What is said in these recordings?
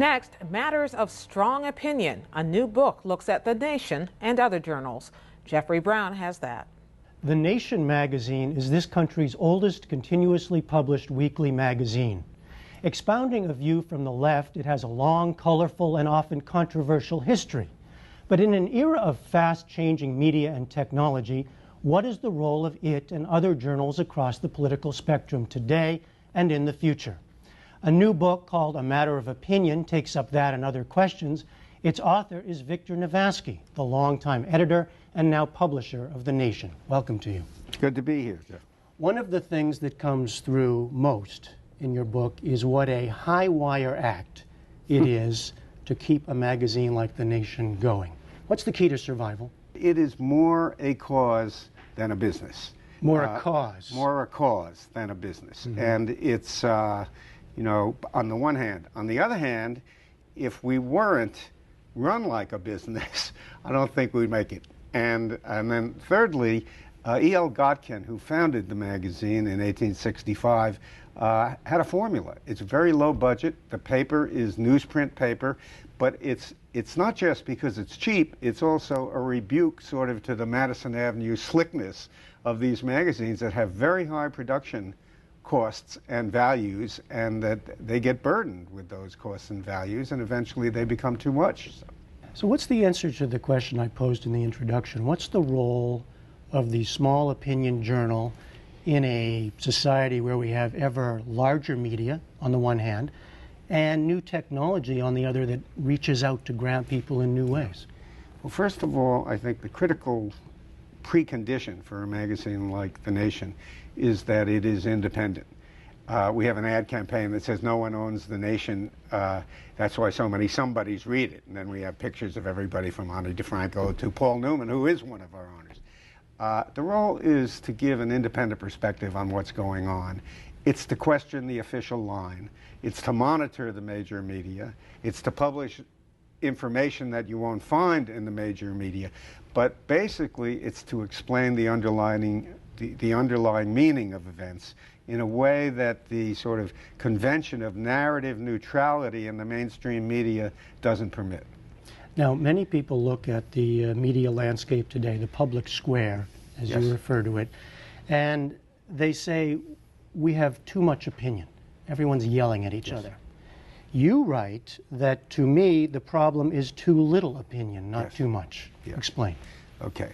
Next, Matters of Strong Opinion. A new book looks at The Nation and other journals. Jeffrey Brown has that. The Nation magazine is this country's oldest continuously published weekly magazine. Expounding a view from the left, it has a long, colorful, and often controversial history. But in an era of fast-changing media and technology, what is the role of it and other journals across the political spectrum today and in the future? A new book called A Matter of Opinion takes up that and other questions. Its author is Victor Navasky, the longtime editor and now publisher of The Nation. Welcome to you. Good to be here, Jeff. One of the things that comes through most in your book is what a high-wire act it is to keep a magazine like The Nation going. What's the key to survival? It is more a cause than a business. More a cause. More a cause than a business. And it's, you know, on the one hand. On the other hand, if we weren't run like a business, I don't think we'd make it. And then thirdly, E.L. Godkin, who founded the magazine in 1865, had a formula. It's very low budget. The paper is newsprint paper, but it's not just because it's cheap, it's also a rebuke sort of to the Madison Avenue slickness of these magazines that have very high production costs and values, and that they get burdened with those costs and values, and eventually they become too much. So what's the answer to the question I posed in the introduction? What's the role of the small opinion journal in a society where we have ever larger media on the one hand and new technology on the other that reaches out to grab people in new ways? Well, first of all, I think the critical precondition for a magazine like The Nation is that it is independent. We have an ad campaign that says no one owns The Nation. That's why so many somebodies read it. And then we have pictures of everybody from Ani DeFranco to Paul Newman, who is one of our owners. The role is to give an independent perspective on what's going on. It's to question the official line. It's to monitor the major media. It's to publish information that you won't find in the major media. But basically, it's to explain the underlying meaning of events in a way that the sort of convention of narrative neutrality in the mainstream media doesn't permit. Now, many people look at the media landscape today, the public square, as Yes. you refer to it, and they say we have too much opinion. Everyone's yelling at each Yes. other. You write that, to me, the problem is too little opinion, not Yes. too much. Yes. Explain. Okay.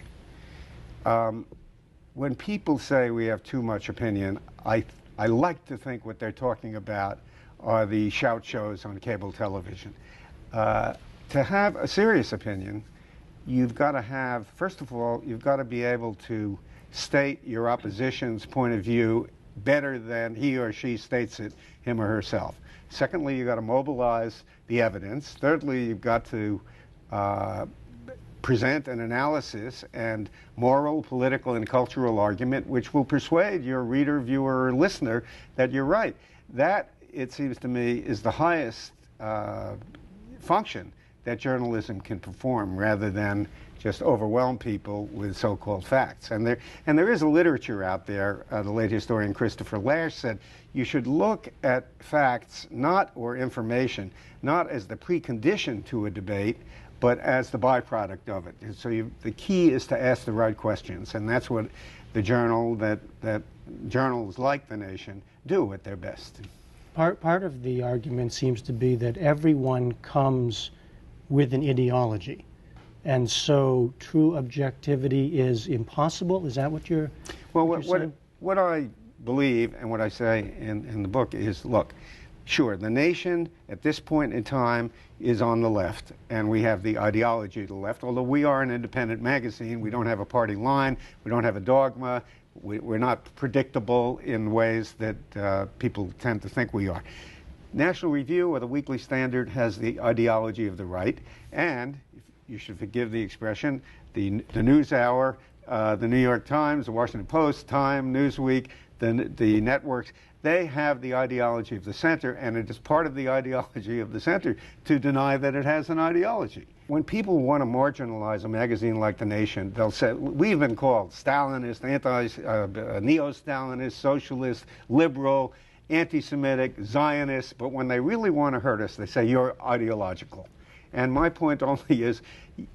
When people say we have too much opinion, I like to think what they're talking about are the shout shows on cable television. To have a serious opinion, you've got to have, first of all, you've got to be able to state your opposition's point of view better than he or she states it, him or herself. Secondly, you've got to mobilize the evidence. Thirdly, you've got to present an analysis and moral, political, and cultural argument which will persuade your reader, viewer, or listener that you're right. That, it seems to me, is the highest function that journalism can perform, rather than just overwhelm people with so-called facts. And there is a literature out there. The late historian Christopher Lash said you should look at facts, or information, not as the precondition to a debate, but as the byproduct of it. And so the key is to ask the right questions, and that's what the journal, that journals like The Nation do at their best. Part of the argument seems to be that everyone comes with an ideology, and so true objectivity is impossible. Is that what you're saying? What I believe and what I say in the book is, look, sure, The Nation at this point in time is on the left, and we have the ideology of the left. Although we are an independent magazine, we don't have a party line, we don't have a dogma, we're not predictable in ways that people tend to think we are. National Review, or the Weekly Standard, has the ideology of the right, and, if you should forgive the expression, the NewsHour, the New York Times, the Washington Post, Time, Newsweek, the networks, they have the ideology of the center, and it is part of the ideology of the center to deny that it has an ideology. When people want to marginalize a magazine like The Nation, they'll say, we've been called Stalinist, neo-Stalinist, socialist, liberal, anti-Semitic, Zionist, but when they really want to hurt us, they say you're ideological. And my point only is,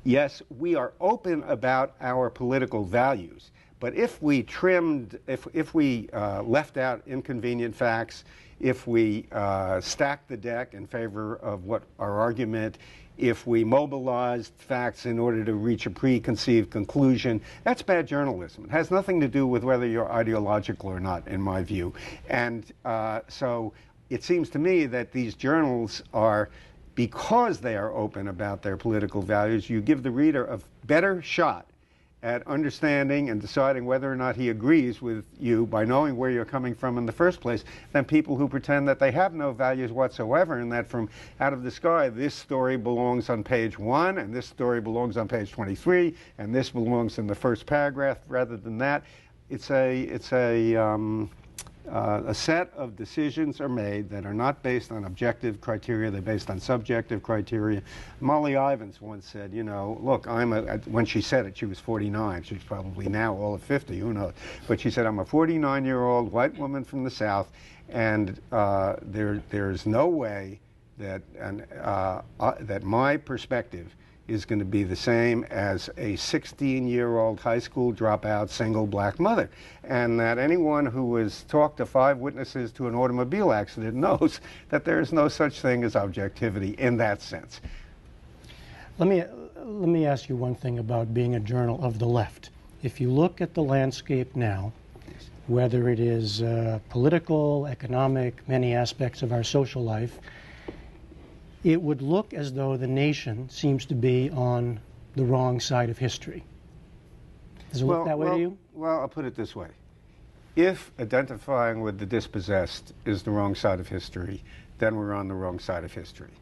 yes, we are open about our political values, but if we trimmed, if we left out inconvenient facts, if we stacked the deck in favor of what our argument, if we mobilized facts in order to reach a preconceived conclusion, that's bad journalism. It has nothing to do with whether you're ideological or not, in my view. And so it seems to me that these journals are, because they are open about their political values, you give the reader a better shot at understanding and deciding whether or not he agrees with you by knowing where you're coming from in the first place than people who pretend that they have no values whatsoever and that from out of the sky this story belongs on page 1 and this story belongs on page 23 and this belongs in the first paragraph rather than that. It's a set of decisions are made that are not based on objective criteria, they're based on subjective criteria. Molly Ivins once said, you know, look, when she said it, she was 49. She's probably now all of 50, who knows. But she said, I'm a 49-year-old white woman from the South, and there's no way that, that my perspective is going to be the same as a 16-year-old high school dropout single black mother. And that anyone who has talked to 5 witnesses to an automobile accident knows that there is no such thing as objectivity in that sense. Let me ask you one thing about being a journal of the left. If you look at the landscape now, whether it is political, economic, many aspects of our social life, it would look as though the nation seems to be on the wrong side of history. Does it look that way to you? Well, I'll put it this way. If identifying with the dispossessed is the wrong side of history, then we're on the wrong side of history.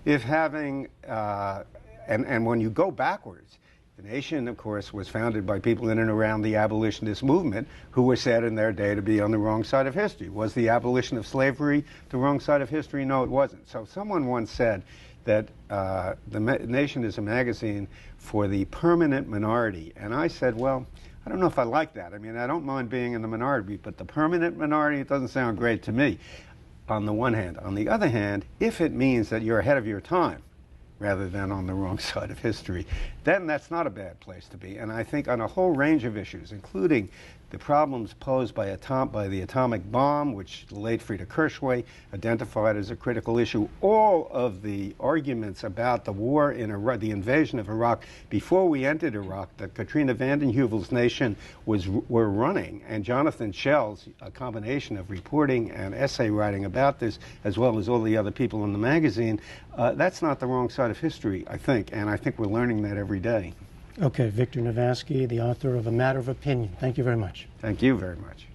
If having, and when you go backwards, the nation, of course, was founded by people in and around the abolitionist movement who were said in their day to be on the wrong side of history. Was the abolition of slavery the wrong side of history? No, it wasn't. So someone once said that the nation is a magazine for the permanent minority. And I said, well, I don't know if I like that. I mean, I don't mind being in the minority, but the permanent minority, it doesn't sound great to me, on the one hand. On the other hand, if it means that you're ahead of your time, rather than on the wrong side of history, then that's not a bad place to be. And I think on a whole range of issues, including the problems posed by the atomic bomb, which the late Frida Kirchway identified as a critical issue, all of the arguments about the war in Iraq, the invasion of Iraq, before we entered Iraq, that Katrina vanden Heuvel's nation were running, and Jonathan Schell's, a combination of reporting and essay writing about this, as well as all the other people in the magazine, that's not the wrong side of history, I think, and I think we're learning that every day. Okay, Victor Navasky, the author of A Matter of Opinion. Thank you very much. Thank you very much.